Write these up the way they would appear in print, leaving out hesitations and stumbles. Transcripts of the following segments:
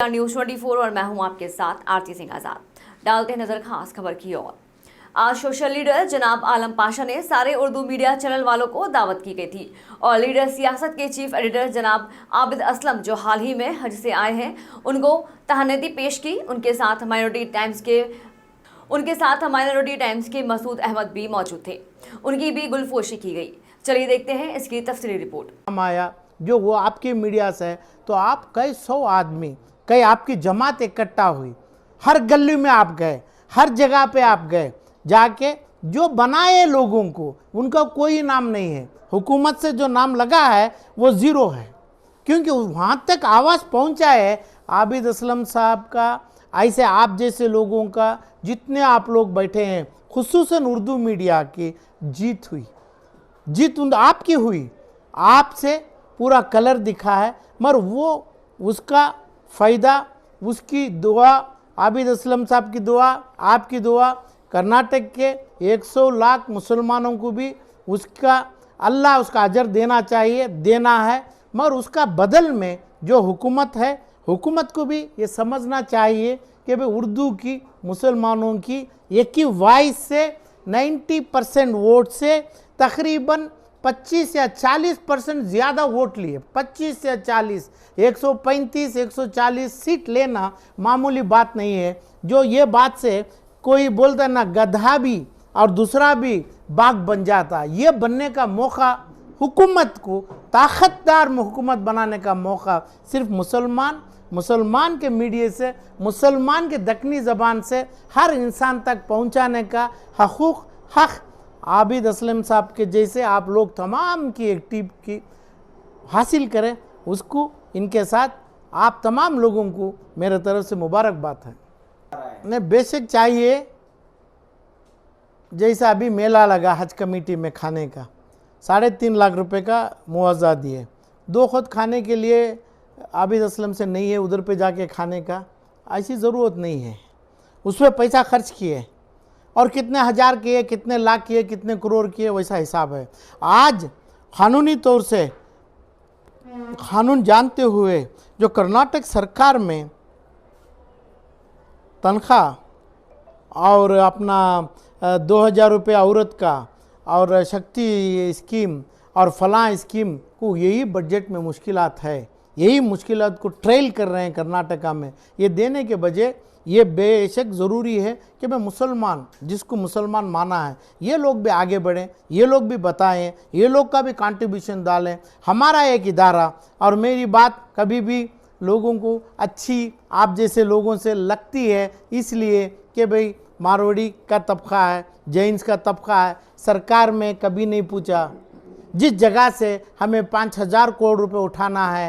News 24 और मैं हूं आपके साथ आरती सिंह आजाद। डालते हैं नजर खास खबर की ओर। आज सोशल लीडर जनाब आलम पाशा ने सारे उर्दू मीडिया चैनल वालों को दावत की गई थी और लीडर सियासत के चीफ एडिटर जनाब आबिद असलम जो हाल ही में हज से आए हैं उनको तहनीती पेश की। उनके साथ माइनॉरिटी टाइम्स के मसूद अहमद भी मौजूद थे, उनकी भी गुलफोशी की गई। चलिए देखते हैं इसकी तफसीली रिपोर्ट। आया जो वो आपके मीडिया से है तो आप कई 100 आदमी, कई आपकी जमात इकट्ठा हुई, हर गली में आप गए, हर जगह पे आप गए, जाके जो बनाए लोगों को उनका कोई नाम नहीं है, हुकूमत से जो नाम लगा है वो ज़ीरो है, क्योंकि वहाँ तक आवाज़ पहुँचा है आबिद असलम साहब का। ऐसे आप जैसे लोगों का जितने आप लोग बैठे हैं, खुसूसन उर्दू मीडिया की जीत हुई, जीत आपकी हुई, आपसे पूरा कलर दिखा है, मगर वो उसका फ़ायदा, उसकी दुआ, आबिद असलम साहब की दुआ, आपकी दुआ, कर्नाटक के 100 लाख मुसलमानों को भी उसका अल्लाह उसका अजर देना चाहिए, देना है। मगर उसका बदल में जो हुकूमत है, हुकूमत को भी ये समझना चाहिए कि भाई उर्दू की मुसलमानों की एक ही वॉइस से 90% वोट से तकरीबन 25 या 40% ज़्यादा वोट लिए, 25 या 40, 135 140 सीट लेना मामूली बात नहीं है। जो ये बात से कोई बोलता ना गधा भी और दूसरा भी बाघ बन जाता, ये बनने का मौका हुकूमत को, ताकतदार हुकूमत बनाने का मौका सिर्फ मुसलमान के मीडिया से, मुसलमान के दक्कनी ज़बान से हर इंसान तक पहुंचाने का हक आबिद असलम साहब के जैसे आप लोग तमाम की एक टीम की हासिल करें। उसको इनके साथ आप तमाम लोगों को मेरे तरफ से मुबारकबाद है। ने बेशक चाहिए, जैसा अभी मेला लगा हज कमेटी में खाने का 3.5 लाख रुपए का मुआवजा दिए, 2 खुद खाने के लिए आबिद असलम से नहीं है, उधर पे जाके खाने का ऐसी ज़रूरत नहीं है। उसमें पैसा खर्च किए और कितने हज़ार किए, कितने लाख किए, कितने करोड़ किए, वैसा हिसाब है। आज कानूनी तौर से कानून जानते हुए जो कर्नाटक सरकार में तनख्वाह और अपना 2000 रुपये औरत का और शक्ति स्कीम और फलां स्कीम को, यही बजट में मुश्किलात है, यही मुश्किलात को ट्रेल कर रहे हैं कर्नाटका में। ये देने के बजाय ये बेशक ज़रूरी है कि मैं मुसलमान, जिसको मुसलमान माना है, ये लोग भी आगे बढ़ें, ये लोग भी बताएं, ये लोग का भी कंट्रीब्यूशन डालें। हमारा एक इदारा, और मेरी बात कभी भी लोगों को अच्छी आप जैसे लोगों से लगती है इसलिए कि भाई मारवाड़ी का तबका है, जैन्स का तबका है, सरकार में कभी नहीं पूछा। जिस जगह से हमें 5,000 करोड़ रुपए उठाना है,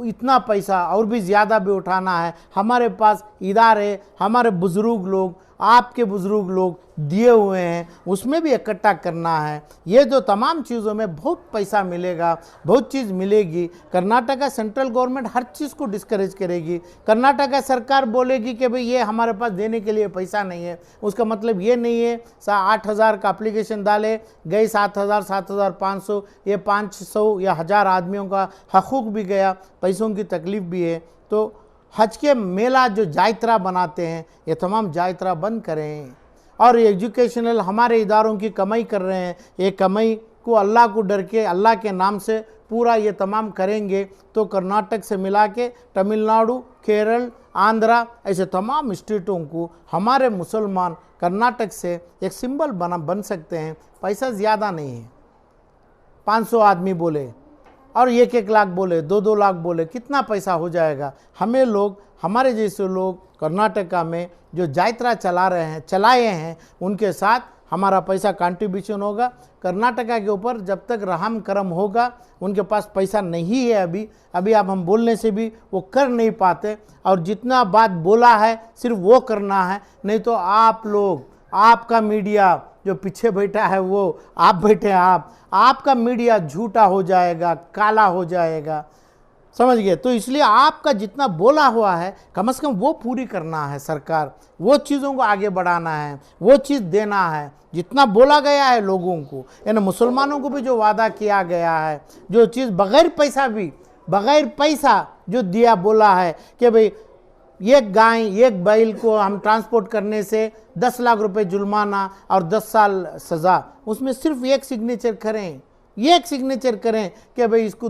इतना पैसा और भी ज़्यादा भी उठाना है, हमारे पास इदारे, हमारे बुज़ुर्ग लोग, आपके बुज़ुर्ग लोग दिए हुए हैं, उसमें भी इकट्ठा करना है। ये जो तमाम चीज़ों में बहुत पैसा मिलेगा, बहुत चीज़ मिलेगी। कर्नाटका सेंट्रल गवर्नमेंट हर चीज़ को डिस्करेज करेगी। कर्नाटका सरकार बोलेगी कि भाई ये हमारे पास देने के लिए पैसा नहीं है, उसका मतलब ये नहीं है 8,000 का एप्लीकेशन डाले गए, 7,000 7,500, ये 500 या 1,000 आदमियों का हकूक़ भी गया, पैसों की तकलीफ़ भी है। तो हज के मेला जो जायत्रा बनाते हैं, ये तमाम जायत्रा बंद करें और एजुकेशनल हमारे इदारों की कमाई कर रहे हैं, ये कमाई को अल्लाह को डर के, अल्लाह के नाम से पूरा ये तमाम करेंगे तो कर्नाटक से मिला के तमिलनाडु, केरल, आंध्रा, ऐसे तमाम स्टेटों को हमारे मुसलमान कर्नाटक से एक सिंबल बन सकते हैं। पैसा ज़्यादा नहीं है, 500 आदमी बोले और 1-1 लाख बोले, 2-2 लाख बोले, कितना पैसा हो जाएगा। हमें लोग, हमारे जैसे लोग कर्नाटका में जो जायत्रा चलाए हैं उनके साथ हमारा पैसा कंट्रीब्यूशन होगा। कर्नाटका के ऊपर जब तक रहम करम होगा, उनके पास पैसा नहीं है अभी आप हम बोलने से भी वो कर नहीं पाते, और जितना बात बोला है सिर्फ वो करना है। नहीं तो आप लोग, आपका मीडिया जो पीछे बैठा है, वो आप बैठे हैं, आपका मीडिया झूठा हो जाएगा, काला हो जाएगा, समझ गए। तो इसलिए आपका जितना बोला हुआ है कम से कम वो पूरी करना है सरकार, वो चीज़ों को आगे बढ़ाना है, वो चीज़ देना है जितना बोला गया है लोगों को। यानी मुसलमानों को भी जो वादा किया गया है, जो चीज़ बग़ैर पैसा भी बगैर पैसा जो दिया बोला है कि भाई एक गाय एक बैल को हम ट्रांसपोर्ट करने से 10 लाख रुपए जुर्माना और 10 साल सज़ा, उसमें सिर्फ एक सिग्नेचर करें, एक सिग्नेचर करें कि भाई इसको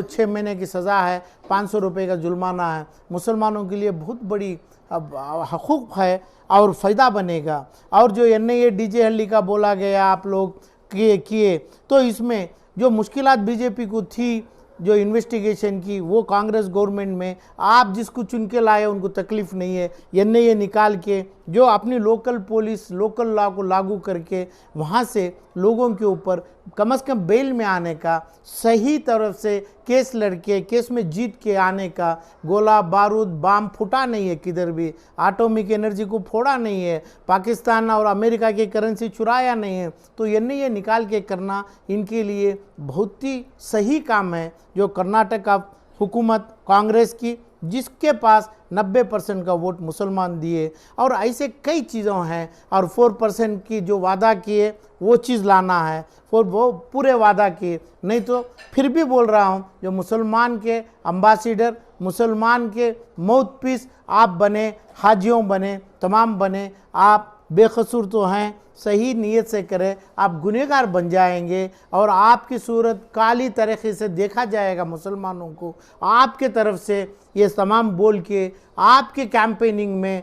6 महीने की सज़ा है, 500 रुपये का जुर्माना है। मुसलमानों के लिए बहुत बड़ी हकूक़ है और फ़ायदा बनेगा। और जो NIA DJ हल्ली का बोला गया आप लोग किए तो इसमें जो मुश्किलात बीजेपी को थी जो इन्वेस्टिगेशन की, वो कांग्रेस गवर्नमेंट में आप जिसको चुन के लाए उनको तकलीफ़ नहीं है। NIA निकाल के जो अपनी लोकल पुलिस लोकल लॉ को लागू करके वहाँ से लोगों के ऊपर कम से कम बेल में आने का, सही तरफ से केस लड़के केस में जीत के आने का, गोला बारूद बाम फूटा नहीं है, किधर भी एटॉमिक एनर्जी को फोड़ा नहीं है, पाकिस्तान और अमेरिका की करेंसी चुराया नहीं है, तो NIA निकाल के करना इनके लिए बहुत ही सही काम है। जो कर्नाटक का हुकूमत कांग्रेस की, जिसके पास 90% का वोट मुसलमान दिए, और ऐसे कई चीज़ों हैं, और 4% की जो वादा किए वो चीज़ लाना है, वो पूरे वादा किए। नहीं तो फिर भी बोल रहा हूँ, जो मुसलमान के अम्बासिडर, मुसलमान के माउथपीस आप बने, हाजियों बने, तमाम बने, आप बेकसूर तो हैं, सही नीयत से करें, आप गुनहगार बन जाएंगे और आपकी सूरत काली तरीके से देखा जाएगा मुसलमानों को। आपके तरफ से ये तमाम बोल के आपके कैंपेनिंग में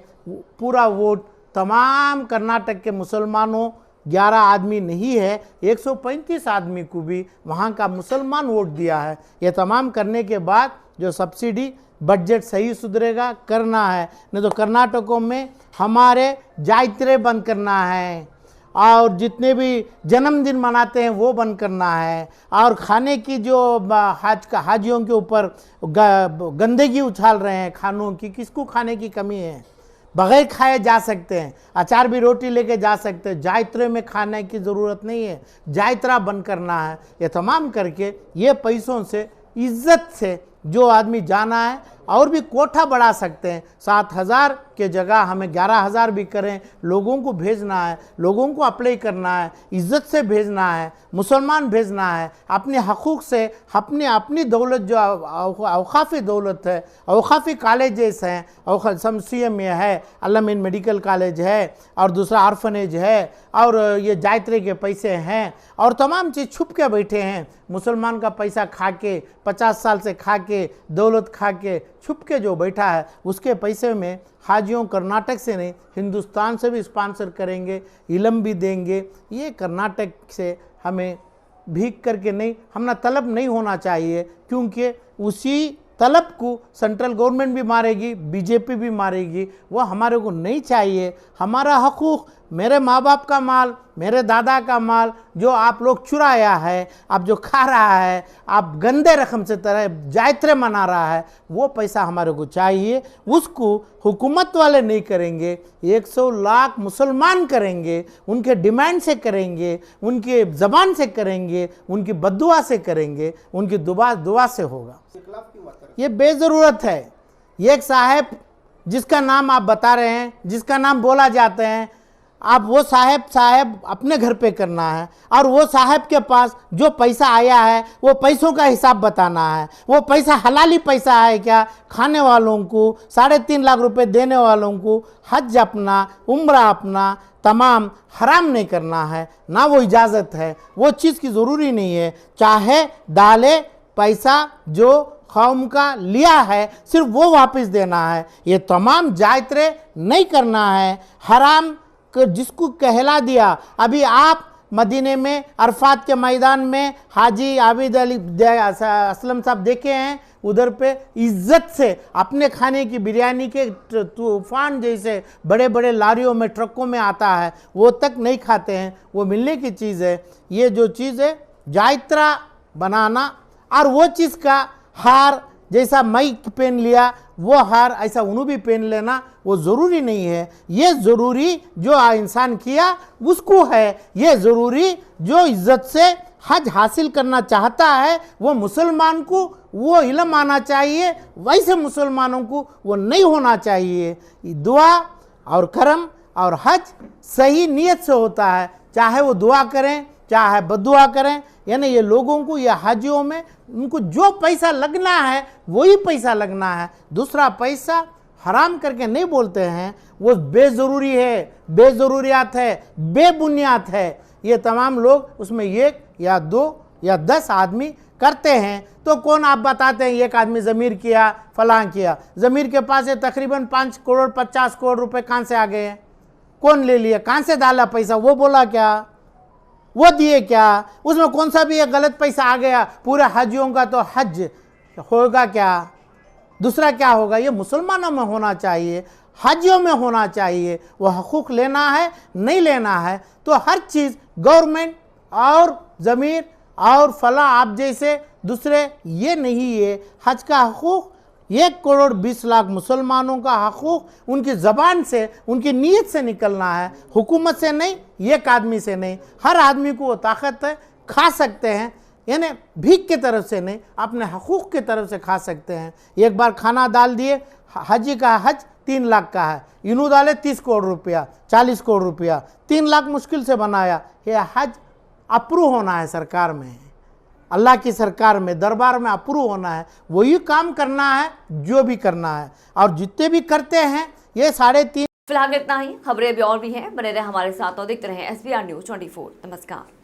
पूरा वोट तमाम कर्नाटक के मुसलमानों, 11 आदमी नहीं है, 135 आदमी को भी वहाँ का मुसलमान वोट दिया है। ये तमाम करने के बाद जो सब्सिडी बजट सही सुधरेगा, करना है। नहीं तो कर्नाटकों में हमारे जायत्रे बंद करना है, और जितने भी जन्मदिन मनाते हैं वो बंद करना है, और खाने की जो हाजियों के ऊपर गंदगी उछाल रहे हैं खानों की, किसको खाने की कमी है? बगैर खाए जा सकते हैं, अचार भी रोटी लेके जा सकते हैं, जायत्रे में खाने की ज़रूरत नहीं है, जायत्रा बंद करना है। ये तमाम करके ये पैसों से इज्जत से जो आदमी जाना है, और भी कोठा बढ़ा सकते हैं, 7,000 के जगह हमें 11,000 भी करें, लोगों को भेजना है, लोगों को अप्लाई करना है, इज्जत से भेजना है, मुसलमान भेजना है, अपने हकूक़ से, अपनी दौलत जो औकाफ़ी दौलत है, औकाफ़ी कॉलेजेस हैं, शमसिया में है, अल-अमीन मेडिकल कॉलेज है, और दूसरा आर्फनेज है, और ये जायत्रे के पैसे हैं, और तमाम चीज़ छुप के बैठे हैं। मुसलमान का पैसा खा के, 50 साल से खा के, दौलत खा के, छुप के जो बैठा है, उसके पैसे में हाजियों कर्नाटक से नहीं, हिंदुस्तान से भी स्पॉन्सर करेंगे, इलम भी देंगे। ये कर्नाटक से हमें भीख करके नहीं, हमारा तलब नहीं होना चाहिए, क्योंकि उसी तलब को सेंट्रल गवर्नमेंट भी मारेगी, बीजेपी भी मारेगी, वो हमारे को नहीं चाहिए। हमारा हकूक़, मेरे माँ बाप का माल, मेरे दादा का माल जो आप लोग चुराया है, आप जो खा रहा है, आप गंदे रकम से तरह जायत्रे मना रहा है, वो पैसा हमारे को चाहिए। उसको हुकूमत वाले नहीं करेंगे, 100 लाख मुसलमान करेंगे, उनके डिमांड से करेंगे, उनके ज़बान से करेंगे, उनकी बद्दुआ से करेंगे, उनकी दुआ से होगा। ये बेज़रूरत है। एक साहब जिसका नाम आप बता रहे हैं, जिसका नाम बोला जाते हैं, आप वो साहब अपने घर पे करना है, और वो साहब के पास जो पैसा आया है वो पैसों का हिसाब बताना है। वो पैसा हलाली पैसा है क्या? खाने वालों को 3.5 लाख रुपए देने वालों को हज अपना, उम्रा अपना, तमाम हराम नहीं करना है, ना वो इजाज़त है, वो चीज़ की ज़रूरी नहीं है। चाहे डाले पैसा जो कौम का लिया है सिर्फ वो वापस देना है। ये तमाम जायत्रे नहीं करना है, हराम जिसको कहला दिया। अभी आप मदीने में अरफात के मैदान में हाजी आबिद अली असलम साहब देखे हैं, उधर पे इज्जत से अपने खाने की बिरयानी के तूफान जैसे बड़े बड़े लारियों में, ट्रकों में आता है, वो तक नहीं खाते हैं, वो मिलने की चीज़ है। ये जो चीज़ है जायत्रा बनाना, और वो चीज़ का हार जैसा मैं पहन लिया वो हार ऐसा उन्हों भी पहन लेना वो ज़रूरी नहीं है। ये ज़रूरी जो इंसान किया उसको है, ये ज़रूरी जो इज़्ज़त से हज हासिल करना चाहता है वो मुसलमान को वो इल्म आना चाहिए, वैसे मुसलमानों को वो नहीं होना चाहिए। दुआ और करम और हज सही नीयत से होता है, चाहे वो दुआ करें चाहे बद्दुआ करें, यानी ये लोगों को, ये हाजियों में उनको जो पैसा लगना है वही पैसा लगना है, दूसरा पैसा हराम करके नहीं बोलते हैं। वो बेज़रूरी है, बेज़रूरियात है, बेबुनियाद है। ये तमाम लोग उसमें 1 या 2 या 10 आदमी करते हैं। तो कौन आप बताते हैं एक आदमी ज़मीर किया, फलां किया? ज़मीर के पास है तकरीबन 5 करोड़ 50 करोड़ रुपए कहाँ से आ गए हैं? कौन ले लिया? कहाँ से डाला पैसा? वो बोला क्या? वो दिए क्या? उसमें कौन सा भी एक गलत पैसा आ गया? पूरे हाजियों का तो हज होगा क्या? दूसरा क्या होगा? ये मुसलमानों में होना चाहिए, हाजियों में होना चाहिए। वो हकूक़ लेना है, नहीं लेना है तो हर चीज़ गवर्नमेंट और ज़मीर और फला आप जैसे दूसरे, ये नहीं है। हज का हकूक़ 1 करोड़ 20 लाख मुसलमानों का हकूक़ उनकी ज़बान से, उनकी नीयत से निकलना है, हुकूमत से नहीं, एक आदमी से नहीं। हर आदमी को वो ताकत है, खा सकते हैं, यानी भीख की तरफ से नहीं, अपने हकूक़ की तरफ से खा सकते हैं। एक बार खाना डाल दिए, हाजी का हज 3 लाख का है, इन्हों डाले 30 करोड़ रुपया, 40 करोड़ रुपया, 3 लाख मुश्किल से बनाया। ये हज अप्रूव होना है सरकार में, अल्लाह की सरकार में, दरबार में अप्रूव होना है। वही काम करना है जो भी करना है, और जितने भी करते हैं ये 3.5। फिलहाल इतना ही। खबरें अभी और भी हैं, बने रहे हमारे साथ और देखते रहें SBR News 24। नमस्कार।